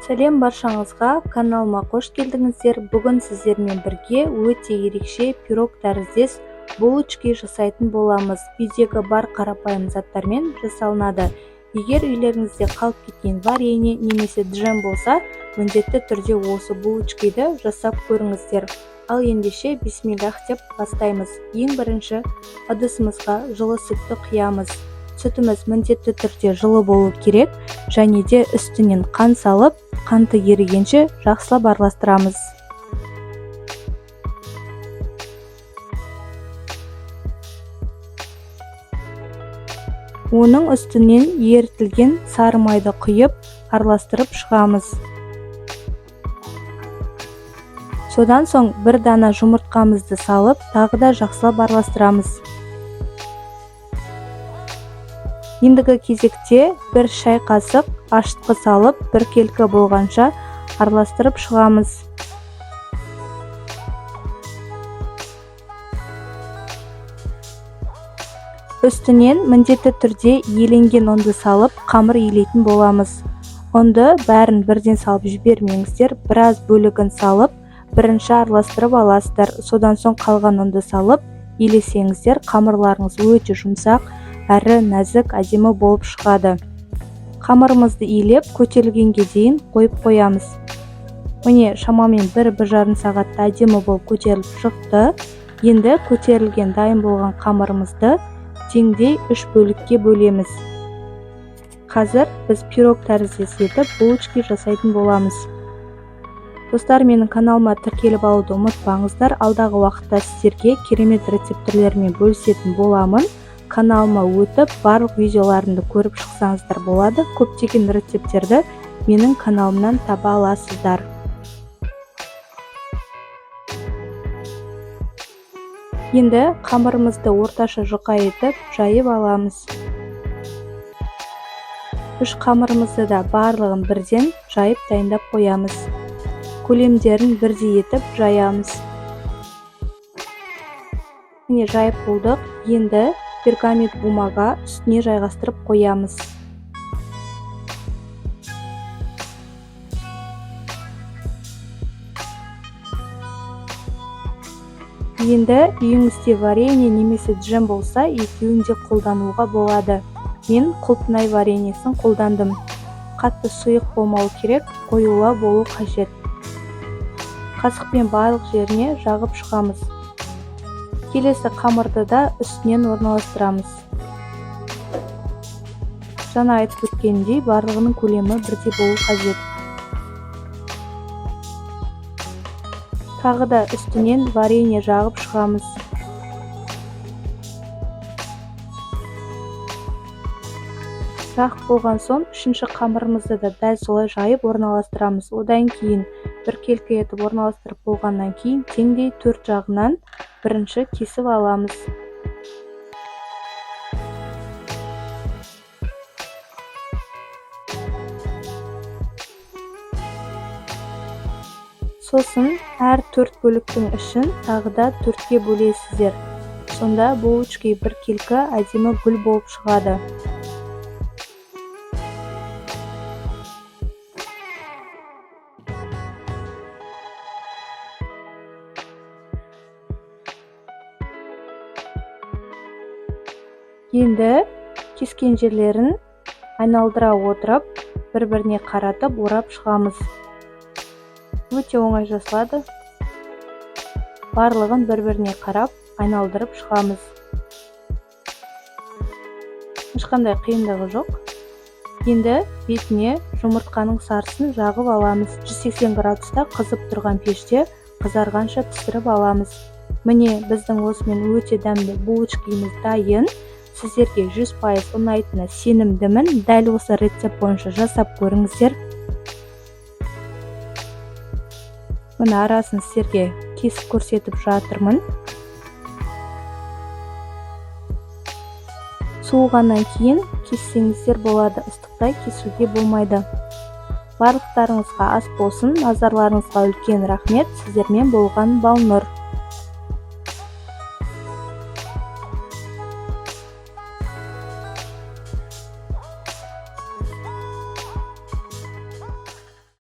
Сәлем баршаңызға, каналыма қош келдіңіздер. Бүгін сіздермен бірге өте ерекше пирог тәріздес булочки жасайтын боламыз. Үйдегі бар қарапайым заттармен жасалынады. Егер үйлеріңізде қалып кеткен варенье немесе джем болса, міндетті түрде осы булочкиді жасап көріңіздер. Ал ендеше бисмиллах деп бастаймыз. Ең бірінші ыдысымызға жылы сүтті құямыз. Сүтіміз міндетті түрде жылы болу керек, және де үстінен қант салып, қанты ерігенше жақсылап араластырамыз. Оның үстінен ерітілген сары майды құйып, араластырып шығамыз. Содан соң бір дана жұмыртқамызды салып, тағы да жақсылап араластырамыз. Ендігі кезекте бір шай қасық ашытқы салып, біркелкі болғанша араластырып шығамыз. Үстінен міндетті түрде еленген ұнды салып, қамыр елейтін боламыз. Ұнды бәрін бірден салып жібермеңіздер, біраз бөлігін салып, бірінші араластырып аласыздар. Содан соң қалған ұнды салып, елесеңіздер, қамырларыңыз өте жұмсақ, әрі нәзік, әдемі болып шығады. Қамырымызды елеп, көтерілгенге дейін қойып қоямыз. Міне, шамамен 1-1,5 сағатта әдемі болып көтеріліп шықты. Енді көтерілген дайын болған қамырымызды теңдей 3 бөлікке бөлеміз. Қазір біз пирог тәріздес етіп булочки жасайтын боламыз. Достар, менің каналыма тіркеліп алуды ұмытпаңыздар. Алдағы уақытта сіздерге керемет рецептерлермен бөлісетін боламын. Каналыма өтіп, барлық видеоларымды көріп шықсаңыздар болады. Көптеген рецептерді менің каналымнан таба аласыздар. Енді қамырымызды орташа жұқа етіп жайып аламыз. 3 қамырымызды да барлығын бірден жайып дайындап қоямыз. Көлемдерін бірдей етіп жаямыз. Міне, жайып болдық. Енді пергамент бумаға үстіне жайғастырып қоямыз. Енді үйіңізде варенье немесе джем болса, екеуін де қолдануға болады. Мен құлпынай вареньесін қолдандым. Қатты сұйық болмау керек, қоюлау болу қажет. Қасықпен барлық жеріне жағып шығамыз. Келесі қамырды да үстінен орналастырамыз. Жаңа айтып өткендей, барлығының көлемі бірдей болу қажет. Тағы да үстінен варенье жағып шығамыз. Жағып болған соң, 3-ші қамырымызды да дәл солай жайып орналастырамыз. Одан кейін біркелкі етіп орналастырып болғаннан кейін теңдей 4 жағынан бірінші кесіп аламыз. Сосын әр 4 бөліктің ішін тағы да 4-ке бөлесіздер. Сонда булочки біркелкі әдемі гүл болып шығады. Енді кескен жерлерін айналдыра отырып, бір-біріне қаратып орап шығамыз. Өте оңай жасалады. Барлығын бір-біріне қарап, айналдырып шығамыз. Ешқандай қиындығы жоқ. Енді бетіне жұмыртқаның сарысын жағып аламыз. 180 градуста қызып тұрған пеште қызарғанша пісіріп аламыз. Міне, біздің осымен өте дәмді булочкиміз дайын. Сіздерге 100% ұнайтынына сенімдімін. Дәл осы рецепт бойынша жасап көріңіздер. Мына арасын сіздерге кесіп көрсетіп жатырмын. Суығаннан кейін кессеңіздер болады, ыстықтай кесуге болмайды. Барлықтарыңызға ас болсын, назарларыңызға үлкен рахмет. Сіздермен болған Балнұр.